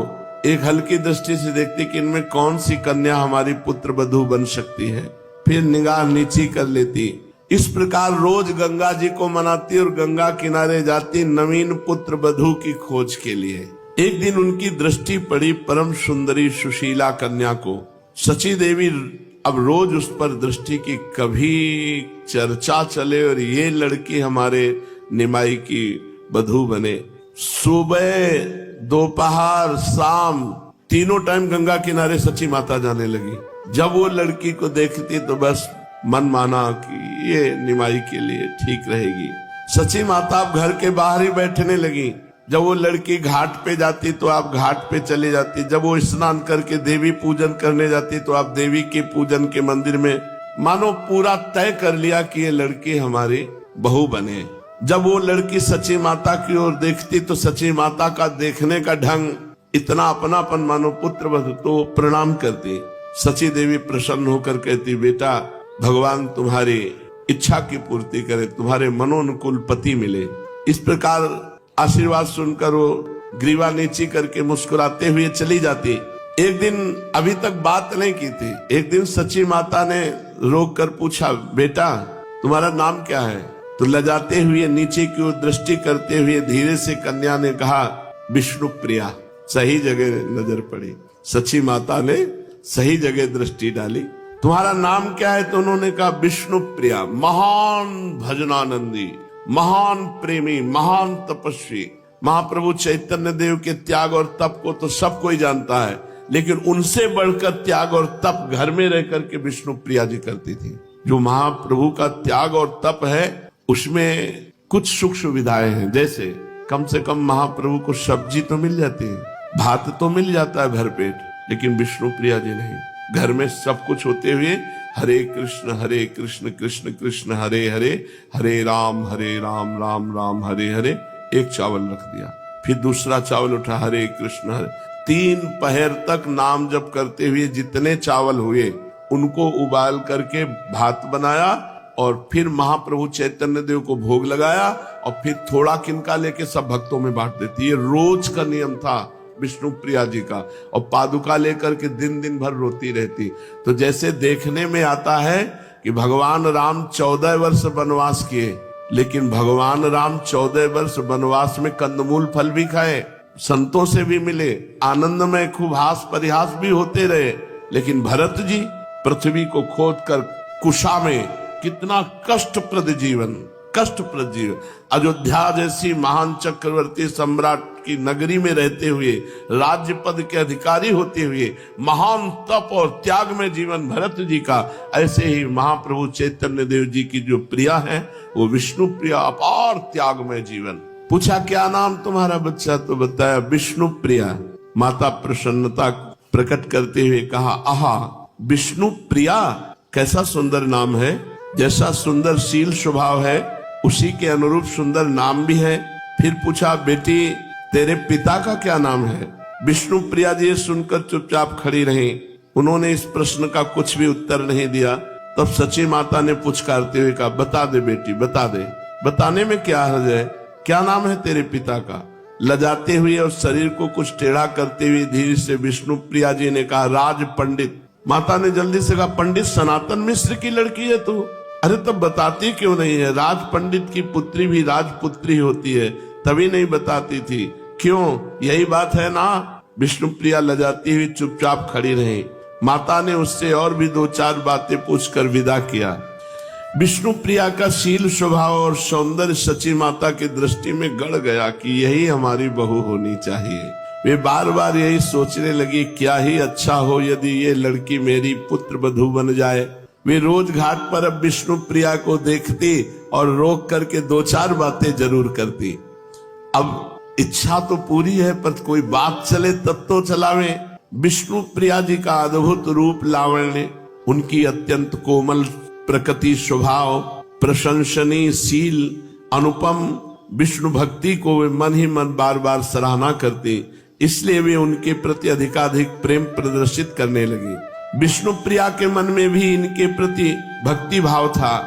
एक हल्की दृष्टि से देखती कि इनमें कौन सी कन्या हमारी पुत्र वधू बन सकती है, फिर निगाह नीची कर लेती। इस प्रकार रोज गंगा जी को मनाती और गंगा किनारे जाती नवीन पुत्र वधू की खोज के लिए। एक दिन उनकी दृष्टि पड़ी परम सुंदरी सुशीला कन्या को। सची देवी अब रोज उस पर दृष्टि की कभी चर्चा चले और ये लड़की हमारे निमाई की वधू बने। सुबह दोपहर शाम तीनों टाइम गंगा किनारे सची माता जाने लगी। जब वो लड़की को देखती तो बस मन माना कि ये निमाई के लिए ठीक रहेगी। सची माता अब घर के बाहर ही बैठने लगी। जब वो लड़की घाट पे जाती तो आप घाट पे चले जाती। जब वो स्नान करके देवी पूजन करने जाती तो आप देवी के पूजन के मंदिर में, मानो पूरा तय कर लिया कि ये लड़की हमारी बहू बने। जब वो लड़की सची माता की ओर देखती तो सची माता का देखने का ढंग इतना अपनापन, मानो पुत्र वधू। तो प्रणाम करती। सची देवी प्रसन्न होकर कहती, बेटा भगवान तुम्हारी इच्छा की पूर्ति करे, तुम्हारे मनोनुकूल पति मिले। इस प्रकार आशीर्वाद सुनकर वो ग्रीवा नीची करके मुस्कुराते हुए चली जाती। एक दिन अभी तक बात नहीं की थी। एक दिन सची माता ने रोक कर पूछा, बेटा तुम्हारा नाम क्या है? तो लजाते हुए नीचे की ओर दृष्टि करते हुए धीरे से कन्या ने कहा, विष्णु प्रिया। सही जगह नजर पड़ी। सची माता ने सही जगह दृष्टि डाली। तुम्हारा नाम क्या है? तो उन्होंने कहा विष्णु प्रिया। महान भजनानंदी, महान प्रेमी, महान तपस्वी। महाप्रभु चैतन्य देव के त्याग और तप को तो सब कोई जानता है, लेकिन उनसे बढ़कर त्याग और तप घर में रह करके विष्णु प्रिया जी करती थी। जो महाप्रभु का त्याग और तप है उसमें कुछ सुख सुविधाएं हैं। जैसे कम से कम महाप्रभु को सब्जी तो मिल जाती है, भात तो मिल जाता है भरपेट, लेकिन विष्णु प्रिया जी नहीं। घर में सब कुछ होते हुए हरे कृष्ण कृष्ण कृष्ण हरे हरे, हरे राम राम राम हरे हरे। एक चावल रख दिया, फिर दूसरा चावल उठा, हरे कृष्ण हरे। 3 पहर तक नाम जप करते हुए जितने चावल हुए उनको उबाल करके भात बनाया और फिर महाप्रभु चैतन्य देव को भोग लगाया और फिर थोड़ा किनका लेके सब भक्तों में बांट देती। ये रोज का नियम था विष्णु प्रिया जी का। और पादुका लेकर के दिन दिन भर रोती रहती। तो जैसे देखने में आता है कि भगवान राम 14 वर्ष वनवास किए, लेकिन भगवान राम 14 वर्ष वनवास में कंदमूल फल भी खाए, संतों से भी मिले, आनंद में खूब हास परिहास भी होते रहे। लेकिन भरत जी पृथ्वी को खोदकर कुशा में कितना कष्टप्रद जीवन। अयोध्या जैसी महान चक्रवर्ती सम्राट की नगरी में रहते हुए, राज्य पद के अधिकारी होते हुए, महान तप और त्याग में जीवन भरत जी का। ऐसे ही महाप्रभु चैतन्य देव जी की जो प्रिया है वो विष्णु प्रिया, अपार त्याग में जीवन। पूछा क्या नाम तुम्हारा बच्चा? तो बताया विष्णु प्रिया। माता प्रसन्नता प्रकट करते हुए कहा, आहा विष्णु प्रिया, कैसा सुंदर नाम है। जैसा सुंदर शील स्वभाव है उसी के अनुरूप सुंदर नाम भी है। फिर पूछा बेटी तेरे पिता का क्या नाम है? विष्णु प्रिया जी सुनकर चुपचाप खड़ी रही। उन्होंने इस प्रश्न का कुछ भी उत्तर नहीं दिया। तब सची माता ने पुचकारते हुए कहा, बता दे बेटी, बता दे, बताने में क्या हर्ज है? क्या नाम है तेरे पिता का? लजाते हुए और शरीर को कुछ टेढ़ा करते हुए धीरे से विष्णु प्रिया जी ने कहा, राज पंडित। माता ने जल्दी से कहा, पंडित सनातन मिश्र की लड़की है तू? अरे तब बताती क्यों नहीं है? राज पंडित की पुत्री भी राजपुत्री होती है, तभी नहीं बताती थी। क्यों? यही बात है ना? विष्णु प्रिया लजाती हुई चुपचाप खड़ी रही। माता ने उससे और भी 2-4 बातें पूछकर विदा किया। विष्णु प्रिया का शील, स्वभाव और सौंदर्य सची माता की दृष्टि में गड़ गया कि यही हमारी बहू होनी चाहिए। वे बार बार यही सोचने लगी, क्या ही अच्छा हो यदि ये लड़की मेरी पुत्र वधू बन जाए। वे रोज घाट पर अब विष्णु प्रिया को देखती और रोक करके 2-4 बातें जरूर करती। अब इच्छा तो पूरी है, पर कोई बात चले तब तो चलावे। विष्णु प्रिया जी का अद्भुत रूप लावण्य, उनकी अत्यंत कोमल प्रकृति, स्वभाव, प्रशंसनीय शील, अनुपम विष्णु भक्ति को वे मन ही मन बार बार सराहना करती। इसलिए वे उनके प्रति अधिकाधिक प्रेम प्रदर्शित करने लगी। विष्णु प्रिया के मन में भी इनके प्रति भक्ति भाव था।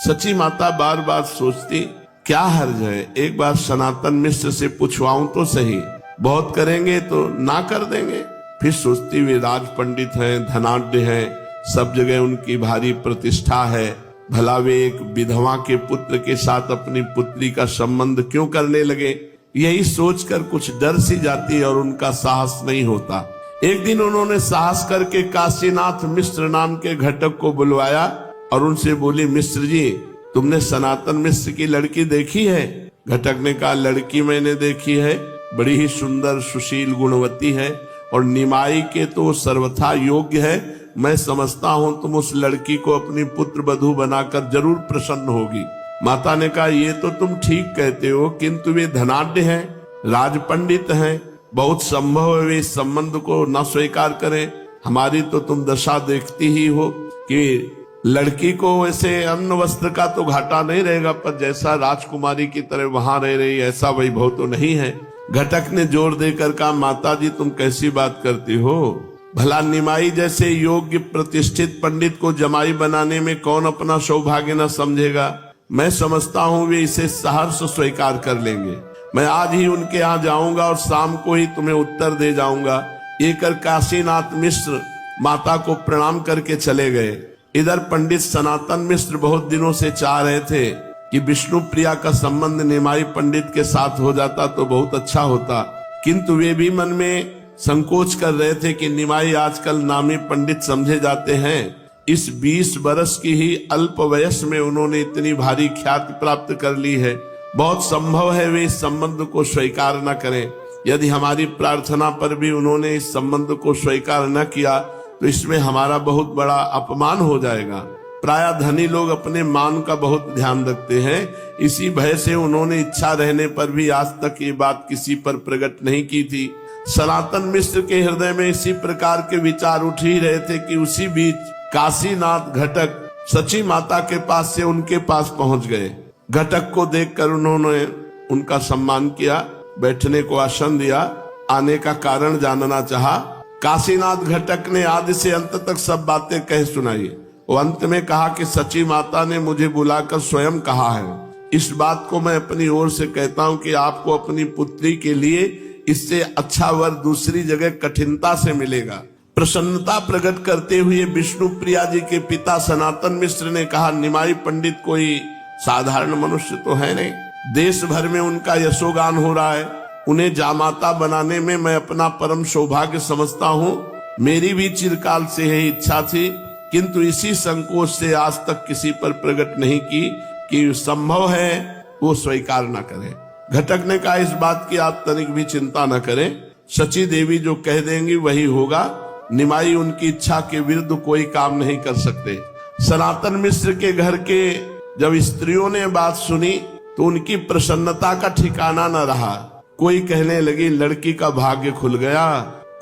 सची माता बार बार सोचती, क्या हर्ज है, एक बार सनातन मिश्र से पूछवाऊं तो सही, बहुत करेंगे तो ना कर देंगे। फिर सोचती वे राज पंडित हैं, धनाढ्य हैं, सब जगह उनकी भारी प्रतिष्ठा है, भला वे एक विधवा के पुत्र के साथ अपनी पुत्री का संबंध क्यों करने लगे? यही सोचकर कुछ डर सी जाती और उनका साहस नहीं होता। एक दिन उन्होंने साहस करके काशीनाथ मिश्र नाम के घटक को बुलवाया और उनसे बोली, मिश्र जी, तुमने सनातन मिश्र की लड़की देखी है? घटक ने कहा, लड़की मैंने देखी है, बड़ी ही सुंदर, सुशील, गुणवती है और निमाई के तो सर्वथा योग्य है। मैं समझता हूं तुम उस लड़की को अपनी पुत्र वधू बनाकर जरूर प्रसन्न होगी। माता ने कहा, ये तो तुम ठीक कहते हो, किंतु वे धनाढ्य हैं, राजपंडित हैं, बहुत संभव है वे इस संबंध को न स्वीकार करें। हमारी तो तुम दशा देखती ही हो कि लड़की को वैसे अन्न वस्त्र का तो घाटा नहीं रहेगा, पर जैसा राजकुमारी की तरह वहां रह रही ऐसा वैभव तो नहीं है। घटक ने जोर देकर कहा, माता जी तुम कैसी बात करती हो? भला निमाई जैसे योग्य प्रतिष्ठित पंडित को जमाई बनाने में कौन अपना सौभाग्य न समझेगा? मैं समझता हूँ वे इसे सहर्ष स्वीकार कर लेंगे। मैं आज ही उनके यहाँ जाऊंगा और शाम को ही तुम्हें उत्तर दे जाऊंगा। ये कर काशीनाथ मिश्र माता को प्रणाम करके चले गए। इधर पंडित सनातन मिश्र बहुत दिनों से चाह रहे थे कि विष्णु प्रिया का संबंध निमाई पंडित के साथ हो जाता तो बहुत अच्छा होता, किंतु वे भी मन में संकोच कर रहे थे कि निमाई आजकल नामी पंडित समझे जाते हैं। इस 20 वर्ष की ही अल्प वयस में उन्होंने इतनी भारी ख्याति प्राप्त कर ली है। बहुत संभव है वे इस संबंध को स्वीकार न करें। यदि हमारी प्रार्थना पर भी उन्होंने इस संबंध को स्वीकार न किया तो इसमें हमारा बहुत बड़ा अपमान हो जाएगा। प्रायः धनी लोग अपने मान का बहुत ध्यान रखते हैं, इसी भय से उन्होंने इच्छा रहने पर भी आज तक ये बात किसी पर प्रकट नहीं की थी। सनातन मिश्र के हृदय में इसी प्रकार के विचार उठ ही रहे थे कि उसी बीच काशीनाथ घटक सची माता के पास से उनके पास पहुंच गए। घटक को देखकर उन्होंने उनका सम्मान किया, बैठने को आसन दिया, आने का कारण जानना चाहा। काशीनाथ घटक ने आदि से अंत तक सब बातें कह सुनाई। वो अंत में कहा कि सची माता ने मुझे बुलाकर स्वयं कहा है, इस बात को मैं अपनी ओर से कहता हूँ कि आपको अपनी पुत्री के लिए इससे अच्छा वर दूसरी जगह कठिनता से मिलेगा। प्रसन्नता प्रकट करते हुए विष्णु प्रिया जी के पिता सनातन मिश्र ने कहा, निमाई पंडित कोई साधारण मनुष्य तो है नहीं, देश भर में उनका यशोगान हो रहा है। उन्हें जामाता बनाने में मैं अपना परम सौभाग्य समझता हूँ। मेरी भी चिरकाल से यही इच्छा थी, किंतु इसी संकोच से आज तक किसी पर प्रकट नहीं की कि संभव है वो स्वीकार न करे। घटक ने कहा, इस बात की आप तनिक भी चिंता न करें, सची देवी जो कह देंगी वही होगा। निमाई उनकी इच्छा के विरुद्ध कोई काम नहीं कर सकते। सनातन मिश्र के घर के जब स्त्रियों ने बात सुनी तो उनकी प्रसन्नता का ठिकाना न रहा। कोई कहने लगी लड़की का भाग्य खुल गया,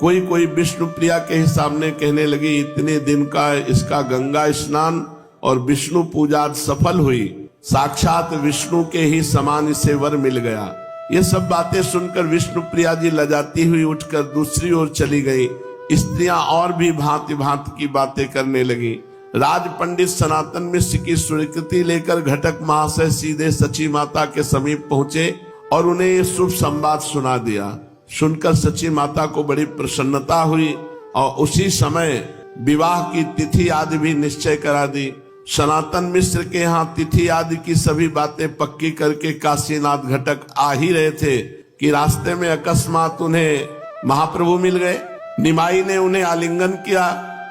कोई विष्णु प्रिया के ही सामने कहने लगी इतने दिन का इसका गंगा स्नान और विष्णु पूजा सफल हुई, साक्षात विष्णु के ही समान इसे वर मिल गया। ये सब बातें सुनकर विष्णु प्रिया जी लजाती हुई उठकर दूसरी ओर चली गई। स्त्रियां और भी भांति भांति की बातें करने लगी। राज पंडित सनातन मिश्र की स्वीकृति लेकर घटक महाशय सीधे सची माता के समीप पहुंचे और उन्हें ये शुभ संवाद सुना दिया। सुनकर सची माता को बड़ी प्रसन्नता हुई और उसी समय विवाह की तिथि आदि भी निश्चय करा दी। सनातन मिश्र के यहाँ तिथि आदि की सभी बातें पक्की करके काशीनाथ घटक आ ही रहे थे कि रास्ते में अकस्मात उन्हें महाप्रभु मिल गए। निमाई ने उन्हें आलिंगन किया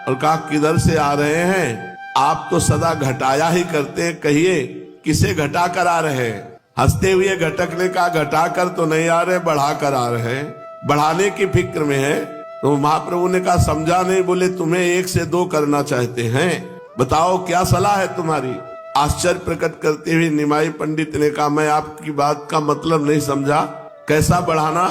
और कहा, किधर से आ रहे हैं? आप तो सदा घटाया ही करते हैं, कहिए किसे घटा कर आ रहे हैं? हंसते हुए घटक ने कहा, घटा कर तो नहीं आ रहे, बढ़ा कर आ रहे हैं, बढ़ाने की फिक्र में है। तो महाप्रभु ने कहा, समझा नहीं। बोले, तुम्हें 1 से 2 करना चाहते हैं, बताओ क्या सलाह है तुम्हारी? आश्चर्य प्रकट करते हुए निमाई पंडित ने कहा, मैं आपकी बात का मतलब नहीं समझा। कैसा बढ़ाना?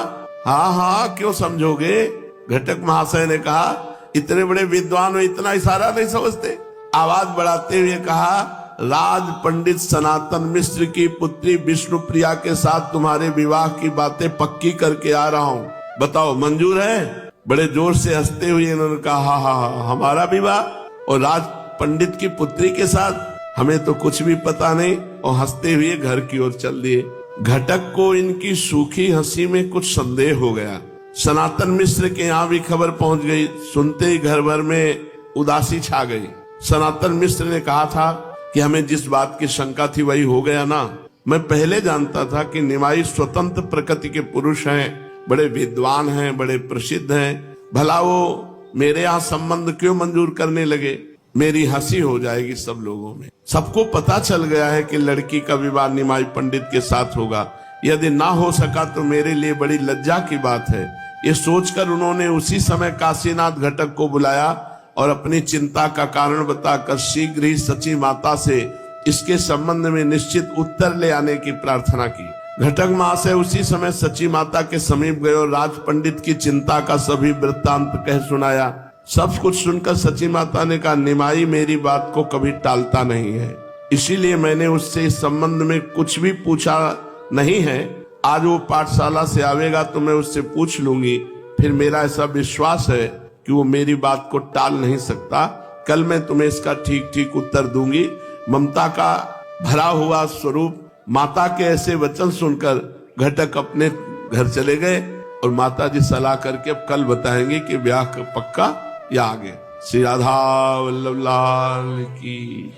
हाँ हाँ, क्यों समझोगे? घटक महाशय ने कहा, इतने बड़े विद्वान हो, इतना इशारा नहीं समझते? आवाज बढ़ाते हुए कहा, राज पंडित सनातन मिश्र की पुत्री विष्णु प्रिया के साथ तुम्हारे विवाह की बातें पक्की करके आ रहा हूँ, बताओ मंजूर है? बड़े जोर से हंसते हुए इन्होंने कहा, हाँ, हमारा विवाह और राज पंडित की पुत्री के साथ? हमें तो कुछ भी पता नहीं। और हंसते हुए घर की ओर चल दिए। घटक को इनकी सूखी हंसी में कुछ संदेह हो गया। सनातन मिश्र के यहाँ भी खबर पहुंच गई। सुनते ही घर भर में उदासी छा गई। सनातन मिश्र ने कहा था कि हमें जिस बात की शंका थी वही हो गया ना। मैं पहले जानता था कि निमाई स्वतंत्र प्रकृति के पुरुष हैं, बड़े विद्वान हैं, बड़े प्रसिद्ध हैं। भला वो मेरे यहाँ संबंध क्यों मंजूर करने लगे? मेरी हंसी हो जाएगी सब लोगों में। सबको पता चल गया है कि लड़की का विवाह निमाई पंडित के साथ होगा। यदि ना हो सका तो मेरे लिए बड़ी लज्जा की बात है। ये सोचकर उन्होंने उसी समय काशीनाथ घटक को बुलाया और अपनी चिंता का कारण बताकर शीघ्र ही सची माता से इसके संबंध में निश्चित उत्तर ले आने की प्रार्थना की। घटक महाशय उसी समय सची माता के समीप गए और राज पंडित की चिंता का सभी वृत्तांत कह सुनाया। सब कुछ सुनकर सची माता ने कहा, निमाई मेरी बात को कभी टालता नहीं है, इसीलिए मैंने उससे इस संबंध में कुछ भी पूछा नहीं है। आज वो पाठशाला से आवेगा तो मैं उससे पूछ लूंगी। फिर मेरा ऐसा विश्वास है कि वो मेरी बात को टाल नहीं सकता। कल मैं तुम्हें इसका ठीक ठीक उत्तर दूंगी। ममता का भरा हुआ स्वरूप माता के ऐसे वचन सुनकर घटक अपने घर चले गए और माता जी सलाह करके अब कल बताएंगे कि ब्याह पक्का या आगे। श्री राधा वल्लभ लाल की।